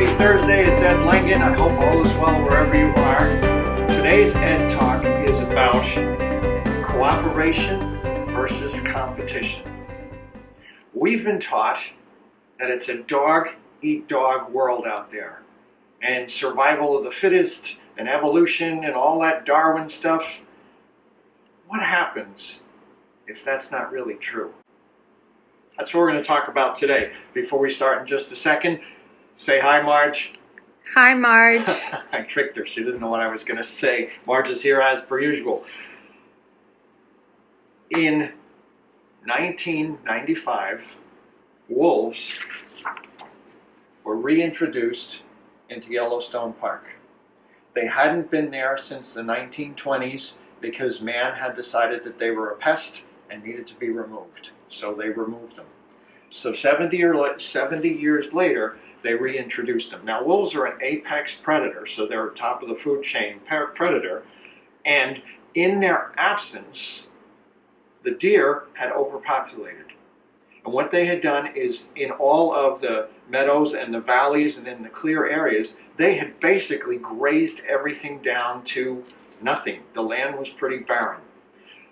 Happy Thursday, it's Ed Langan. I hope all is well wherever you are. Today's Ed Talk is about cooperation versus competition. We've been taught that it's a dog-eat-dog world out there, and survival of the fittest and evolution and all that Darwin stuff. What happens if that's not really true? That's what we're going to talk about today. Before we start in just a second, say hi, Marge. Hi, Marge. I tricked her. She didn't know what I was going to say. Marge is here as per usual. In 1995, wolves were reintroduced into Yellowstone Park. They hadn't been there since the 1920s because man had decided that they were a pest and needed to be removed. So they removed them. So 70 years later, they reintroduced them. Now, wolves are an apex predator, so they're top of the food chain predator. And in their absence, the deer had overpopulated. And what they had done is, in all of the meadows and the valleys and in the clear areas, they had basically grazed everything down to nothing. The land was pretty barren.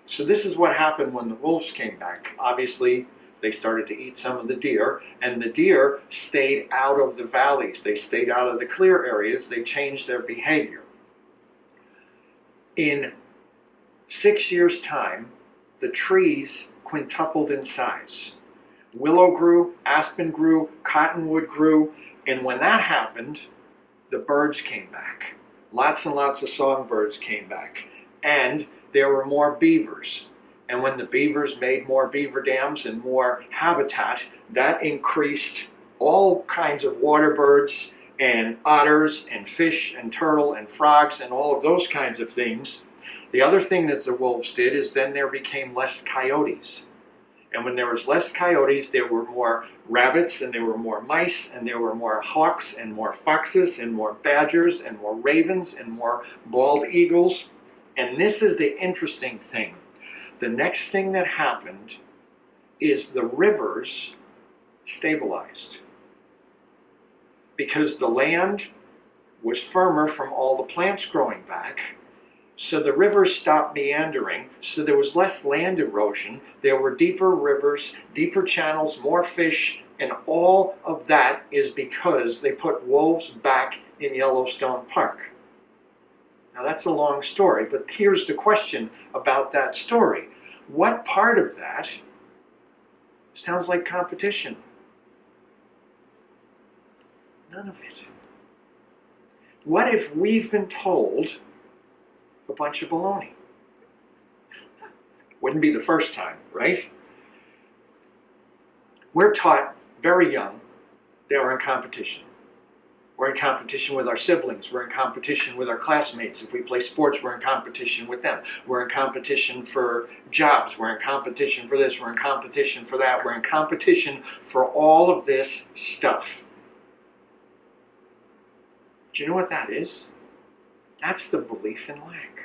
So this is what happened when the wolves came back. Obviously, they started to eat some of the deer, and the deer stayed out of the valleys. They stayed out of the clear areas. They changed their behavior. In 6 years' time, the trees quintupled in size. Willow grew, aspen grew, cottonwood grew, and when that happened, the birds came back. Lots and lots of songbirds came back, and there were more beavers. And when the beavers made more beaver dams and more habitat, that increased all kinds of water birds and otters and fish and turtle and frogs and all of those kinds of things. The other thing that the wolves did is then there became less coyotes. And when there was less coyotes, there were more rabbits and there were more mice and there were more hawks and more foxes and more badgers and more ravens and more bald eagles. And this is the interesting thing. The next thing that happened is the rivers stabilized because the land was firmer from all the plants growing back. So the rivers stopped meandering, so there was less land erosion. There were deeper rivers, deeper channels, more fish, and all of that is because they put wolves back in Yellowstone Park. Now that's a long story, but here's the question about that story. What part of that sounds like competition? None of it. What if we've been told a bunch of baloney? Wouldn't be the first time, right? We're taught very young that we're in competition. We're in competition with our siblings. We're in competition with our classmates. If we play sports, we're in competition with them. We're in competition for jobs. We're in competition for this. We're in competition for that. We're in competition for all of this stuff. Do you know what that is? That's the belief in lack.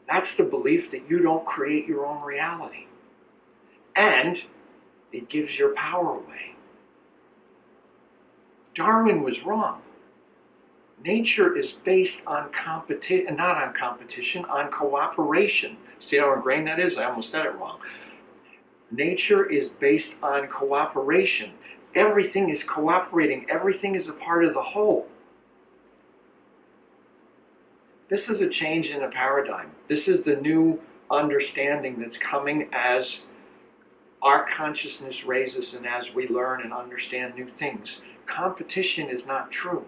That's the belief that you don't create your own reality. And it gives your power away. Darwin was wrong. Nature is based on competition, not on competition, on cooperation. See how ingrained that is? I almost said it wrong. Nature is based on cooperation. Everything is cooperating. Everything is a part of the whole. This is a change in a paradigm. This is the new understanding that's coming as our consciousness raises and as we learn and understand new things. Competition is not true.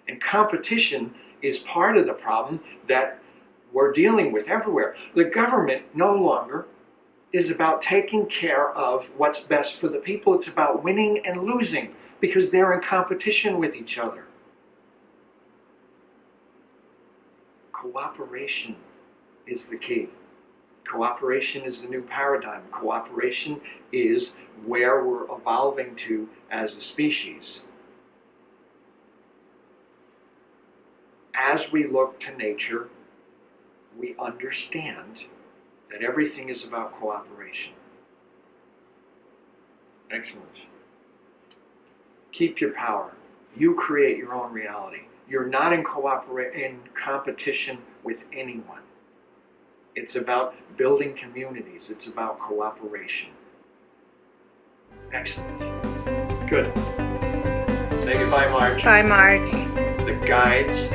And competition is part of the problem that we're dealing with everywhere. The government no longer is about taking care of what's best for the people. It's about winning and losing because they're in competition with each other. Cooperation is the key. Cooperation is the new paradigm. Cooperation is where we're evolving to as a species. As we look to nature, we understand that everything is about cooperation. Excellent. Keep your power. You create your own reality. You're not in competition with anyone. It's about building communities. It's about cooperation. Excellent. Good. Say goodbye, Marge. Bye, Marge. The guides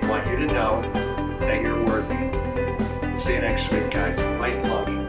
want you to know that you're worthy. See you next week, guys. Light and love.